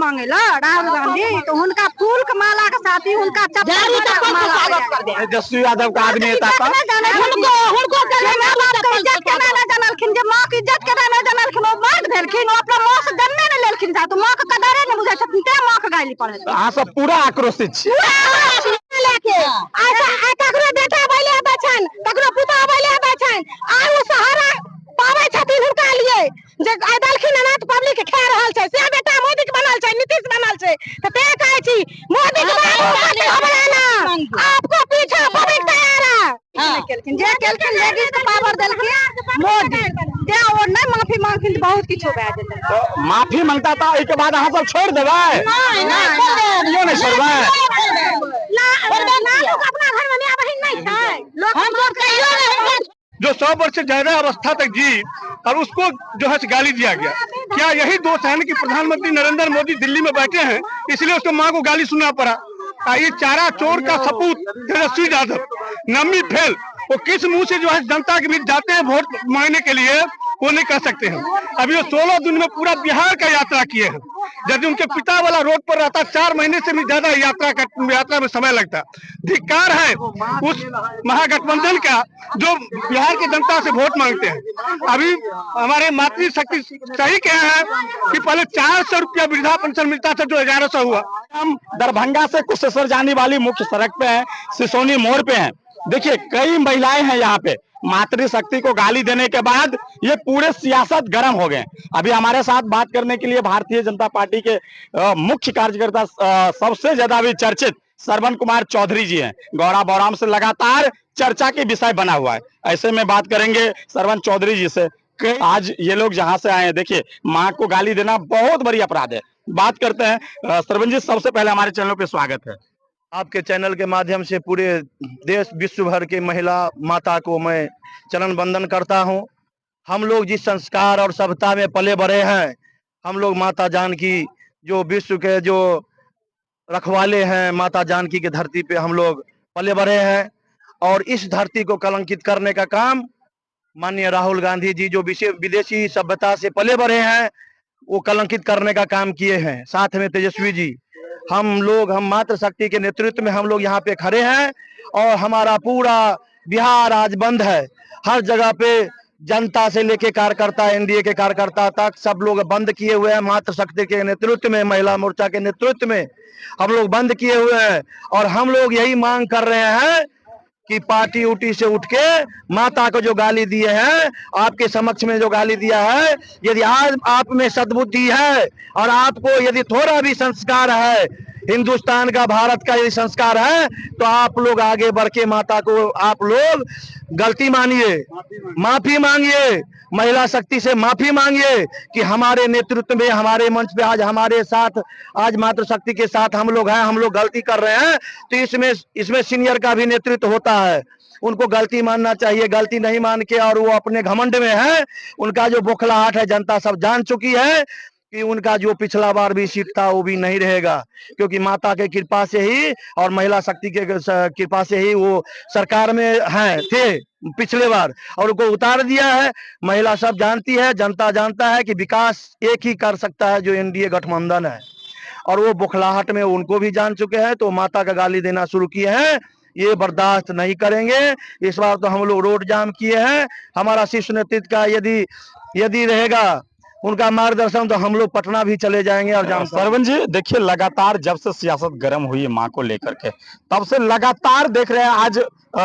मांगेला राहुल गांधी, तो उनका फूल के माला के साथ ही उनका स्वागत कर दे। तेजस्वी यादव का आदमी था जानलखिन जे माँ के इज्जत के ना जानलखिन, वो मर्द भेलखिन, वो अपना माँ से जन्मे नहीं लेलखिन था, तो माँ के कदरे नहीं बुझाई छथिन, ते माँ के गाली पड़े। अहाँ सब पूरा आक्रोशित छी लेके ककरो बेटा बैले बचन, ककरो पुता बैले बचन, आ वो सहारा पावे छथिन हुनका लिए जे आइ दलखिन ना तो पब्लिक के खा रहल छै, से बेटा मोदी के बनल छै, नीतीश बनल छै, त ते कहै छी मोदी के बनाना आपको पीछे पब्लिक तैयार है। जे केलखिन लेडीज के पावर देलखिन मोदी, ते और नहीं माफी मांगखिन, बहुत किछो भए जेतै। तो माफी मांगता था, इसके बाद अहाँ सब छोड़ देबै? नहीं क्यों नहीं छोड़बै? अपना घर में मां बहिन नहीं छै, लोग हम सब कहियो जो 100 वर्ष से ज्यादा अवस्था तक जी और उसको जो है गाली दिया गया। क्या यही दोष है कि प्रधानमंत्री नरेंद्र मोदी दिल्ली में बैठे हैं इसलिए उसको माँ को गाली सुनना पड़ा? ये चारा चोर का सपूत तेजस्वी यादव नम्मी फेल, वो किस मुंह से जो है जनता के बीच जाते हैं वोट मांगने के लिए, वो नहीं कह सकते हैं। अभी वो 16 दिन में पूरा बिहार का यात्रा किए हैं, यदि उनके पिता वाला रोड पर रहता 4 महीने से भी ज्यादा यात्रा में समय लगता। धिक्कार है उस महागठबंधन का जो बिहार की जनता से वोट मांगते हैं। अभी हमारे मातृशक्ति सही कहे हैं कि पहले 400 रुपया वृद्धा पेंशन मिलता था, जो 1100 हुआ। हम दरभंगा से कुशेश्वर जाने वाली मुख्य सड़क पे हैं, सिसोनी मोड़ पे हैं। देखिए कई महिलाएं हैं यहाँ पे, मातृशक्ति को गाली देने के बाद ये पूरे सियासत गर्म हो गए। अभी हमारे साथ बात करने के लिए भारतीय जनता पार्टी के मुख्य कार्यकर्ता, सबसे ज्यादा भी चर्चित श्रवण कुमार चौधरी जी हैं। गौड़ा बौराम से लगातार चर्चा के विषय बना हुआ है। ऐसे में बात करेंगे श्रवण चौधरी जी से। आज ये लोग जहां से आए हैं, देखिए माँ को गाली देना बहुत बड़ी अपराध है। बात करते हैं श्रवण जी, सबसे पहले हमारे चैनल पे स्वागत है। आपके चैनल के माध्यम से पूरे देश विश्व भर के महिला माता को मैं चरण वंदन करता हूं। हम लोग जिस संस्कार और सभ्यता में पले बढ़े हैं, हम लोग माता जानकी जो विश्व के जो रखवाले हैं, माता जानकी के धरती पे हम लोग पले बढ़े हैं, और इस धरती को कलंकित करने का काम माननीय राहुल गांधी जी जो विदेशी सभ्यता से पले बढ़े हैं, वो कलंकित करने का काम किए हैं। साथ में तेजस्वी जी, हम मातृशक्ति के नेतृत्व में हम लोग यहाँ पे खड़े हैं, और हमारा पूरा बिहार आज बंद है। हर जगह पे जनता से लेके कार्यकर्ता, एनडीए के कार्यकर्ता तक सब लोग बंद किए हुए हैं। मातृशक्ति के नेतृत्व में, महिला मोर्चा के नेतृत्व में हम लोग बंद किए हुए हैं, और हम लोग यही मांग कर रहे हैं कि पार्टी उटी से उठ के माता को जो गाली दिए हैं, आपके समक्ष में जो गाली दिया है, यदि आज आप में सद्बुद्धि है और आपको यदि थोड़ा भी संस्कार है, हिंदुस्तान का, भारत का यदि संस्कार है, तो आप लोग आगे बढ़ के माता को आप लोग गलती मानिए, माफी मांगिए, महिला शक्ति से माफी मांगिए कि हमारे नेतृत्व में, हमारे मंच पे आज हमारे साथ, आज मातृशक्ति के साथ हम लोग हैं, हम लोग गलती कर रहे हैं, तो इसमें सीनियर का भी नेतृत्व होता है। उनको गलती मानना चाहिए। गलती नहीं मान के और वो अपने घमंड में है, उनका जो बौखलाहट है जनता सब जान चुकी है कि उनका जो पिछला बार भी सीट था वो भी नहीं रहेगा, क्योंकि माता के कृपा से ही और महिला शक्ति के कृपा से ही वो सरकार में थे पिछले बार, और उनको उतार दिया है। महिला सब जानती है, जनता जानता है कि विकास एक ही कर सकता है जो एनडीए गठबंधन है, और वो बौखलाहट में उनको भी जान चुके हैं, तो माता का गाली देना शुरू किए हैं। ये बर्दाश्त नहीं करेंगे। इस बार तो हम लोग रोड जाम किए हैं। हमारा शीर्ष नेतृत्व का यदि रहेगा उनका मार्गदर्शन, तो हम लोग पटना भी चले जाएंगे। और जाम श्रवण जी, देखिए लगातार जब से सियासत गर्म हुई है माँ को लेकर के, तब से लगातार देख रहे हैं आज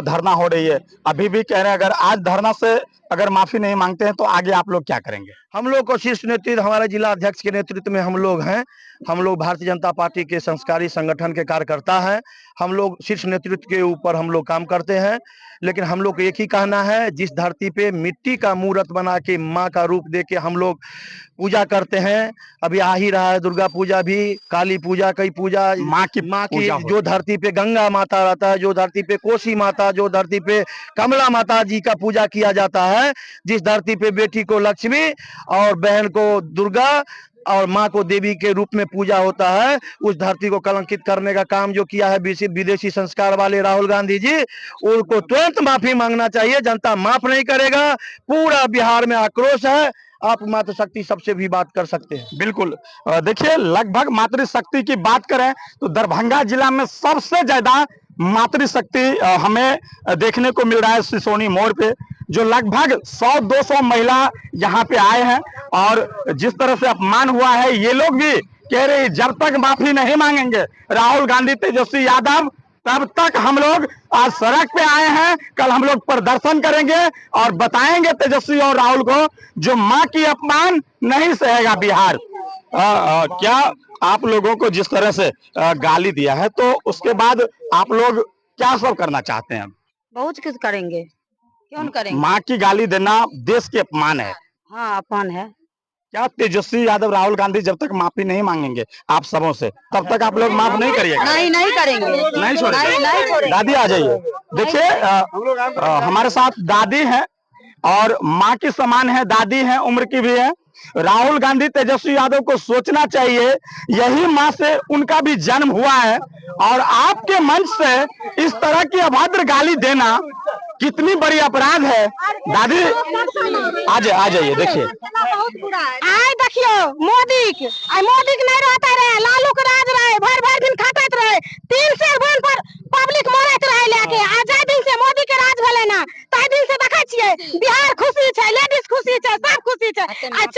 धरना हो रही है। अभी भी कह रहे हैं अगर आज धरना से अगर माफी नहीं मांगते हैं तो आगे आप लोग क्या करेंगे? हम लोग को शीर्ष नेतृत्व, हमारे जिला अध्यक्ष के नेतृत्व में हम लोग हैं। हम लोग भारतीय जनता पार्टी के संस्कारी संगठन के कार्यकर्ता हैं। हम लोग शीर्ष नेतृत्व के ऊपर हम लोग काम करते हैं, लेकिन हम लोग को एक ही कहना है, जिस धरती पे मिट्टी का मूर्त बना के माँ का रूप दे के हम लोग पूजा करते हैं, अभी आ ही रहा है दुर्गा पूजा भी, काली पूजा, कई पूजा, माँ की जो धरती पे गंगा माता रहता है, जो धरती पे कोसी माता, जो धरती पे कमला माता जी का पूजा किया जाता है, जिस धरती पे बेटी को लक्ष्मी और बहन को दुर्गा और माँ को देवी के रूप में पूजा होता है, उस धरती को कलंकित करने का काम जो किया है विदेशी संस्कार वाले राहुल गांधी जी, उनको तुरंत माफी मांगना चाहिए। जनता माफ नहीं करेगा। पूरा बिहार में आक्रोश है। आप मातृशक्ति सबसे भी बात कर सकते हैं। बिल्कुल। देखिए, लगभग मातृशक्ति की बात करें तो दरभंगा जिला में सबसे ज्यादा मातृशक्ति हमें देखने को मिल रहा है सिसोनी मोड़ पे, जो लगभग 100-200 महिला यहाँ पे आए हैं। और जिस तरह से अपमान हुआ है, ये लोग भी कह रहे जब तक माफी नहीं मांगेंगे राहुल गांधी तेजस्वी यादव तब तक हम लोग आज सड़क पे आए हैं। कल हम लोग प्रदर्शन करेंगे और बताएंगे तेजस्वी और राहुल को जो मां की अपमान नहीं सहेगा बिहार। क्या आप लोगों को जिस तरह से गाली दिया है तो उसके बाद आप लोग क्या सब करना चाहते हैं? बहुत कुछ करेंगे, क्यों नहीं करेंगे। मां की गाली देना देश के अपमान है। हाँ, अपमान है। क्या तेजस्वी यादव राहुल गांधी जब तक माफी नहीं मांगेंगे आप सबों से तब तक आप लोग माफ नहीं करिएगा? नहीं करेंगे, नहीं छोड़ेंगे। नहीं छोड़ेंगे। दादी आ जाइए। देखिए, हमारे साथ दादी है और माँ की समान है, दादी है, उम्र की भी है। राहुल गांधी तेजस्वी यादव को सोचना चाहिए, यही माँ से उनका भी जन्म हुआ है और आपके मंच से इस तरह की अभद्र गाली देना कितनी बड़ी अपराध है। दादी आ जाइए। देखिए, आय देखियो मोदी नहीं रहता रहे, लालू के राज रहे, भर दिन खटत रहे, 3 से बन पर पब्लिक मरत रहे लेके। आज दिन से मोदी के राज भेले ना, ताई दिन से देखै छियै बिहार खुशी छै, लेडीज खुशी छै, सब खुशी छै। आ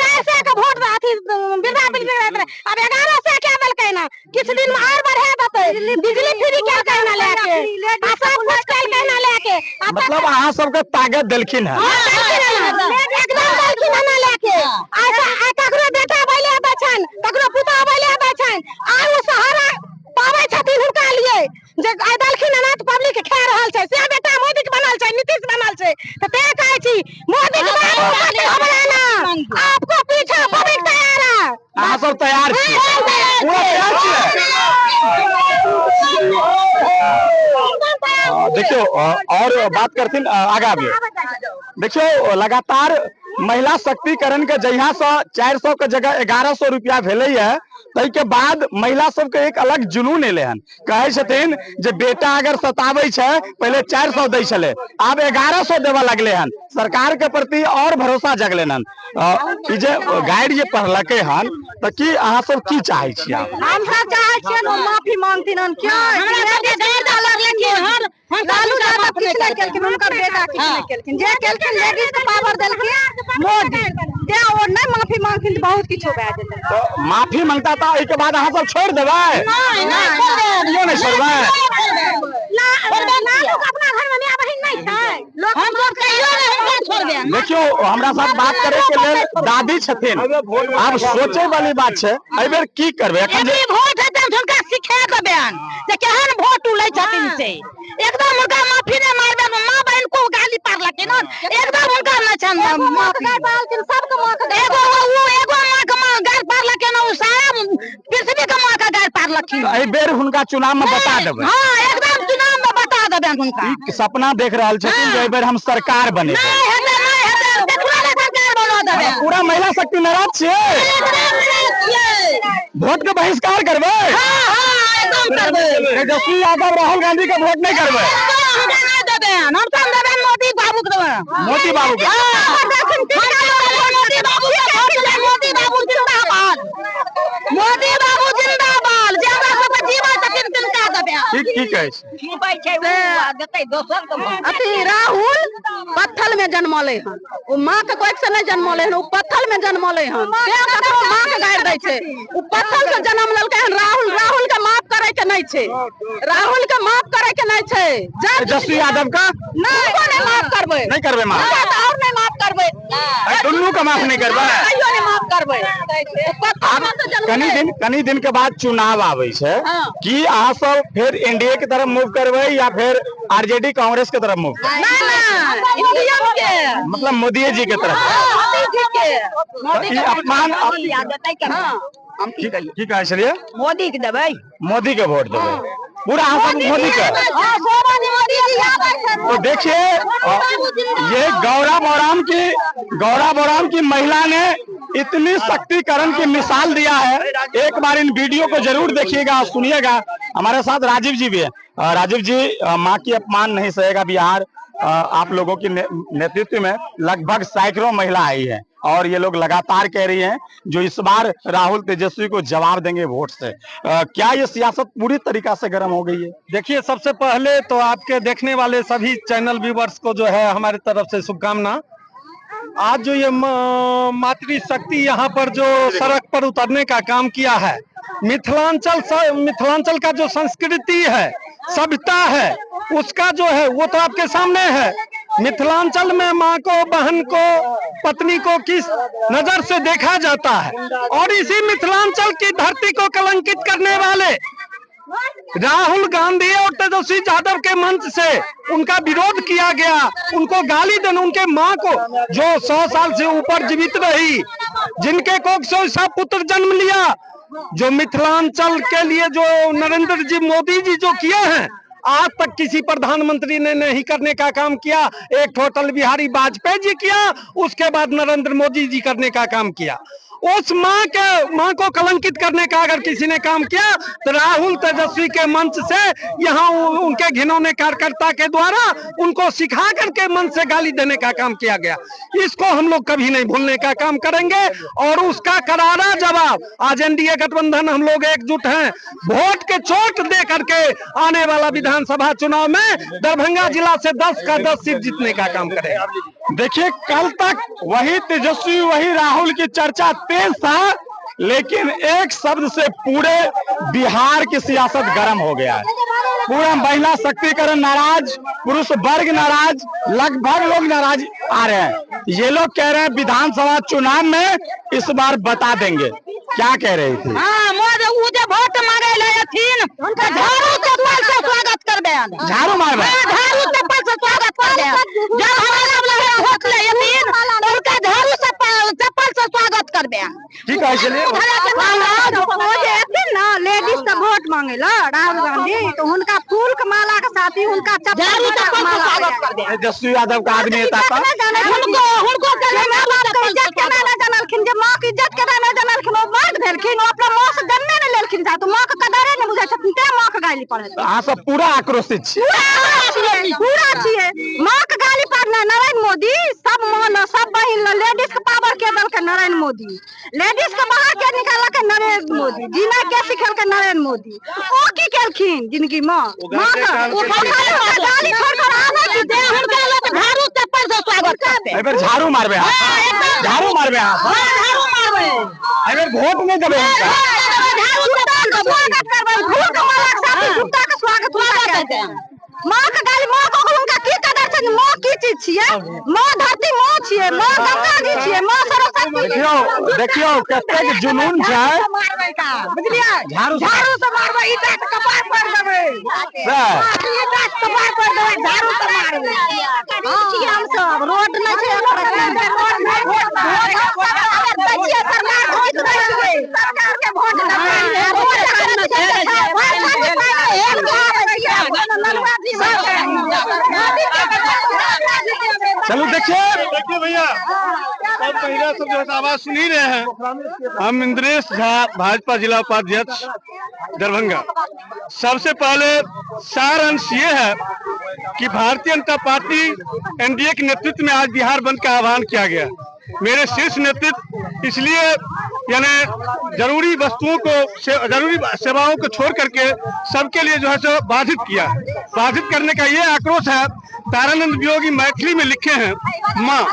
400 के वोट अथी वृद्धा पेंशन रहत रहे, अब 1100 के देलकै ना, किछ दिन में और बढ़ा देतै। बिजली फ्री के कहना लेके आ सब कुछ कहना लेके, मतलब अहाँ सबके ताकत देलखिन है। एकदम देलखिन ना लेके। आ ककरो बेटा बैले आबै छन, ककरो पुता बैले आबै छन, आ उ सहारा पाबै छथिन हुनका लिए जे आइ देलखिन ना त पब्लिक खा रहल छै। से बेटा मोदी के बनल छै, नीतीश बनल छै, त ते कहै छी मोदी के बात हमरा ना, आपको पीछे पब्लिक तैयार है। अहाँ सब तैयार छी, पूरा तैयार छी। देखियो, और बात करथिन आगा भी। देखियो, लगातार महिला शक्तिकरण के जहिया से 400 के जगह 1100 रुपया भेलै है, तै के बाद महिला सबके एक अलग जुनून एले हन। कहै छथिन जे बेटा अगर सताबै छै पहले 400 दै छले, आब 1100 देवा लगले हन। सरकार के प्रति और भरोसा जगले हन। ई जे गाइड जे पढ़लकै हन त की अहाँ सब की चाहै छी? हम सब चाहै छियै माफी मांगथिन हन। क्यों हमरा सबके गाइड अलग लेकिन हन लालू यादव किछ नहीं केलखिन, उनकर बेटा किछ नहीं केलखिन। जे केलखिन लेडीज के पावर देलखिन मोदी, जे ओ नहीं माफी मांगथिन त बहुत किछो भए जेतै। तो माफी मांगता था, एहि के बाद अहाँ सब छोड़ देबै? नहीं क्यों नहीं छोड़बै? लालू के अपना घर में माय बहिन नहीं छै, लोग हम सब कहियो नहीं छोड़बे। देखियो, हमरा साथ बात करे के लेल दादी छथिन। आब सोचे वाली बात छै, एहि बेर की करबै? एखन जे वोट हेतै हुनका सिखा देबैन जे केहन वोट लै छथिन से। एकदम उनका माफी नहीं मारबे, मां बहन को गाली पारलकै न, एकदम उनका न छन माफी। सबके मां के एगो मां के मां गाल पारलकै न, उ सारा पृथ्वी के मां के गाल पारलखिन। एहि बेर हुनका चुनाव में बता देबै। हां, एकदम चुनाव में बता देबैन हुनका। ई सपना देख रहल छथिन जे एहि बेर हम सरकार बनेबै। नहीं हेतै देखला ले सरकार बना देबै। पूरा महिला शक्ति नाराज छियै, वोट के बहिष्कार करबै। हां, एकदम करबै। तेजस्वी यादव राहुल गांधी के वोट नहीं करबै। हम सब देबैन मोदी बाबू के देबैन। मोदी बाबू के। मोदी बाबू के वोट देबै। मोदी बाबू जिंदाबाद, मोदी बाबू जिंदाबाद। जे हमरा सब जीवा छथिन तिनका देबै। की कहै छै? छुपै छै उ देतै दोसर के। अथी राहुल पत्थल में जन्मले हन, उ मां के कोख से नहीं जन्मले हन, उ पत्थल में जन्मले हन। से ककरो मां के गाड़ दै छै, उ पत्थल से जन्म लेलकै हन। राहुल के माफ करे के नहीं छै, राहुल के माफ करे के नहीं छै। तेजस्वी यादव का नहीं माफ करबै, नहीं करबै माफ, और नहीं माफ करबै, दुनू के माफ नहीं करबै। कहियो नहीं माफ करबै। कनी दिन के बाद चुनाव आबै छै, की अहाँ सब फिर एनडीए के तरफ मूव करबै या फिर आरजेडी कांग्रेस के तरफ मूव करबै? इंडिया के मतलब मोदी जी के तरफ। ई अपमान हम की कहिए, की कहै छलियै? मोदी के देबै, मोदी के वोट देबै पूरा, अहाँ सब मोदी के। तो देखिए, ये गौरा बौराम की महिला ने इतनी शक्तिकरण की मिसाल दिया है। एक बार इन वीडियो को जरूर देखिएगा, सुनिएगा। हमारे साथ राजीव जी भी है। राजीव जी, माँ की अपमान नहीं सहेगा बिहार, आप लोगों के नेतृत्व में लगभग सैकड़ों महिला आई है। और ये लोग लगातार कह रही हैं जो इस बार राहुल तेजस्वी को जवाब देंगे वोट से। क्या ये सियासत पूरी तरीका से गर्म हो गई है? देखिए, सबसे पहले तो आपके देखने वाले सभी चैनल व्यूवर्स को जो है हमारी तरफ से शुभकामना। आज जो ये मातृशक्ति यहाँ पर जो सड़क पर उतरने का काम किया है, मिथिलांचल का जो संस्कृति है, सभ्यता है, उसका जो है वो तो आपके सामने है। मिथिलांचल में माँ को, बहन को, पत्नी को किस नजर से देखा जाता है, और इसी मिथिलांचल की धरती को कलंकित करने वाले राहुल गांधी और तेजस्वी यादव के मंच से उनका विरोध किया गया, उनको गाली देना, उनके माँ को जो 100 साल से ऊपर जीवित रही, जिनके कोख से सब पुत्र जन्म लिया, जो मिथिलांचल के लिए जो नरेंद्र जी मोदी जी जो किए हैं, आज तक किसी प्रधानमंत्री ने नहीं करने का काम किया। एक अटल बिहारी वाजपेयी जी किया, उसके बाद नरेंद्र मोदी जी करने का काम किया। उस माँ को कलंकित करने का अगर किसी ने काम किया तो राहुल तेजस्वी के मंच से यहाँ उनके घिनौने कार्यकर्ता के द्वारा उनको सिखा करके मंच से गाली देने का काम किया गया। इसको हम लोग कभी नहीं भूलने का काम करेंगे और उसका करारा जवाब आज एनडीए गठबंधन हम लोग एकजुट हैं, वोट के चोट दे करके आने वाला विधानसभा चुनाव में दरभंगा जिला से 10 का 10 सीट जीतने का काम करेंगे। देखिए, कल तक वही तेजस्वी वही राहुल की चर्चा तेज था, लेकिन एक शब्द से पूरे बिहार की सियासत गर्म हो गया है। पूरा महिला शक्तिकरण नाराज, पुरुष वर्ग नाराज, लगभग लोग नाराज आ रहे हैं। ये लोग कह रहे हैं विधानसभा चुनाव में इस बार बता देंगे। क्या कह रही थी? हाँ, मुझे वोट मांगे उनका झाड़ू चप्पल से स्वागत कर दे, झाड़ू मार झाड़ू चप्पल से स्वागत कर दे। जब हमारा वोट ले तो उनका झाड़ू चप्पल से स्वागत कर दे। ठीक है, चलिए। ना लेडीज का वोट मांगेला राहुल गांधी, तो उनका फूल के माला के साथ ही उनका झाड़ू चप्पल से स्वागत कर दे। तेजस्वी यादव का आदमी था, उनको इज्जत के ना जानलखिन, जे माँ की इज्जत के ना जानलखिन, वो मर्द भेलखिन, वो अपना माँ से जन्मे न लेलखिन, तो माँ के कदरे न बुझै छथिन, ते माँ के गाली पड़े। अहाँ सब पूरा आक्रोशित छी, पूरा छियै। माँ के गाली पड़ना नरेंद्र मोदी, सब माँ सब बहिन लेडीज के पावर के दल नरेंद्र मोदी, लेडीज के बाहर के निकाल के नरेंद्र मोदी, जीना के सिखल के नरेंद्र मोदी। ओ की केलखिन जिंदगी माँ गाली छोड़ कर आवे दे, हुनका लोग झाड़ू चप्पल से स्वागत करते। एक बार झाड़ू मारबे, झाड़ू मारबे, झाड़ू मारबे, एक बार वोट नहीं देबे, झाड़ू चप्पल से स्वागत करबे, फूल के माला के साथ जूता के स्वागत करते हैं। माँ के गाली, माँ को उनका की कदर छै, माँ की चीज छियै, माँ धरती माँ छियै, माँ गंगा जी छियै, माँ सरस्वती। देखियो कतेक जुनून छै, बुझलियै, झाड़ू से मारबै, ईटा से कपार पर देबै, ईटा से कपार पर देबै, झाड़ू से मारबै। छियै हम सब, रोड न छै, सरकार के वोट चलो देखिए भैया, सब महिला सब जो आवाज सुन ही रहे हैं। हम इंद्रेश झा, भाजपा जिला उपाध्यक्ष दरभंगा। सबसे पहले सार अंश ये है कि भारतीय जनता पार्टी एनडीए के नेतृत्व में आज बिहार बंद का आह्वान किया गया। मेरे शीर्ष नेतृत्व इसलिए यानी जरूरी वस्तुओं को, जरूरी सेवाओं को छोड़ करके सबके लिए जो है सो बाधित किया। बाधित करने का ये आक्रोश है। तारानंद वियोगी मैथिली में लिखे हैं माँ,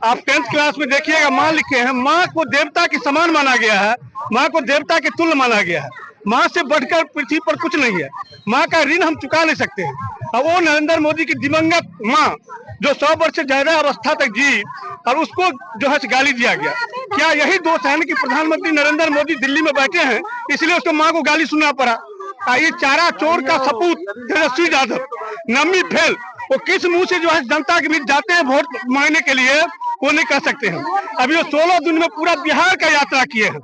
आप 10th क्लास में देखिएगा, माँ लिखे हैं। माँ को देवता के समान माना गया है, माँ को देवता के तुल्य माना गया है। माँ से बढ़कर पृथ्वी पर कुछ नहीं है। माँ का ऋण हम चुका नहीं सकते हैं। और वो नरेंद्र मोदी की दिवंगत माँ जो 100 वर्ष से ज्यादा अवस्था तक जी, और उसको जो है गाली दिया गया। क्या यही दोष है कि प्रधानमंत्री नरेंद्र मोदी दिल्ली में बैठे हैं, इसलिए उसको माँ को गाली सुनना पड़ा? ये चारा चोर का सपूत तेजस्वी यादव, नम्मी फेल, वो किस मुंह से जो है जनता के बीच जाते हैं वोट मांगने के लिए, वो नहीं कह सकते हैं। अभी वो 16 दिन में पूरा बिहार का यात्रा किए हैं।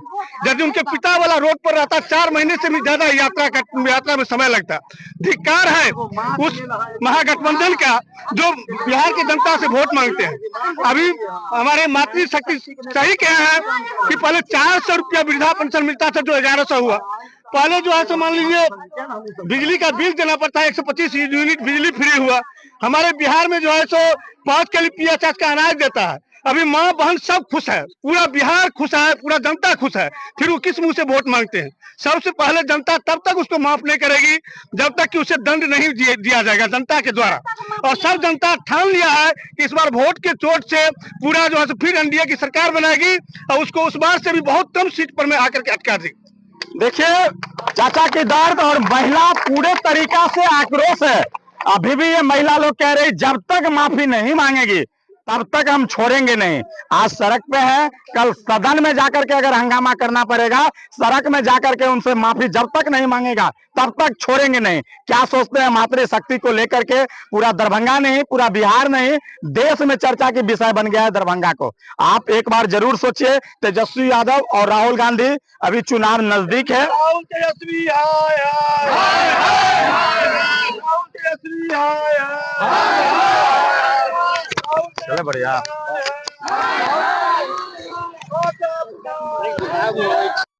यदि उनके पिता वाला रोड पर रहता, 4 महीने से भी ज्यादा यात्रा में समय लगता। धिक्कार है उस महागठबंधन का जो बिहार की जनता से वोट मांगते हैं। अभी हमारे मातृशक्ति सही कहे हैं कि पहले 400 रुपया वृद्धा पेंशन मिलता था, जो 1100 हुआ। पहले जो है सो मान लीजिए बिजली का बिल देना पड़ता है, 125 यूनिट बिजली फ्री हुआ। हमारे बिहार में जो है सो 5 KPH का अनाज देता है। अभी माँ बहन सब खुश है, पूरा बिहार खुश है, पूरा जनता खुश है, फिर वो किस मुंह से वोट मांगते हैं। सबसे पहले जनता तब तक उसको माफ नहीं करेगी जब तक कि उसे दंड नहीं दिया जाएगा जनता के द्वारा। और सब जनता ठान लिया है कि इस बार वोट के चोट से पूरा जो है फिर एनडीए की सरकार बनाएगी और उसको उस बार से भी बहुत कम सीट पर में आकर के अटका दी। देखिए चाचा की दर्द और महिला पूरे तरीका से आक्रोश है। अभी भी ये महिला लोग कह रही जब तक माफी नहीं मांगेगी तब तक हम छोड़ेंगे नहीं। आज सड़क पे है, कल सदन में जाकर के अगर हंगामा करना पड़ेगा, सड़क में जाकर के उनसे माफी जब तक नहीं मांगेगा तब तक छोड़ेंगे नहीं। क्या सोचते हैं मातृशक्ति को लेकर के? पूरा दरभंगा नहीं, पूरा बिहार नहीं, देश में चर्चा की विषय बन गया है दरभंगा को। आप एक बार जरूर सोचिए। तेजस्वी यादव और राहुल गांधी, अभी चुनाव नजदीक है। चले बढ़िया।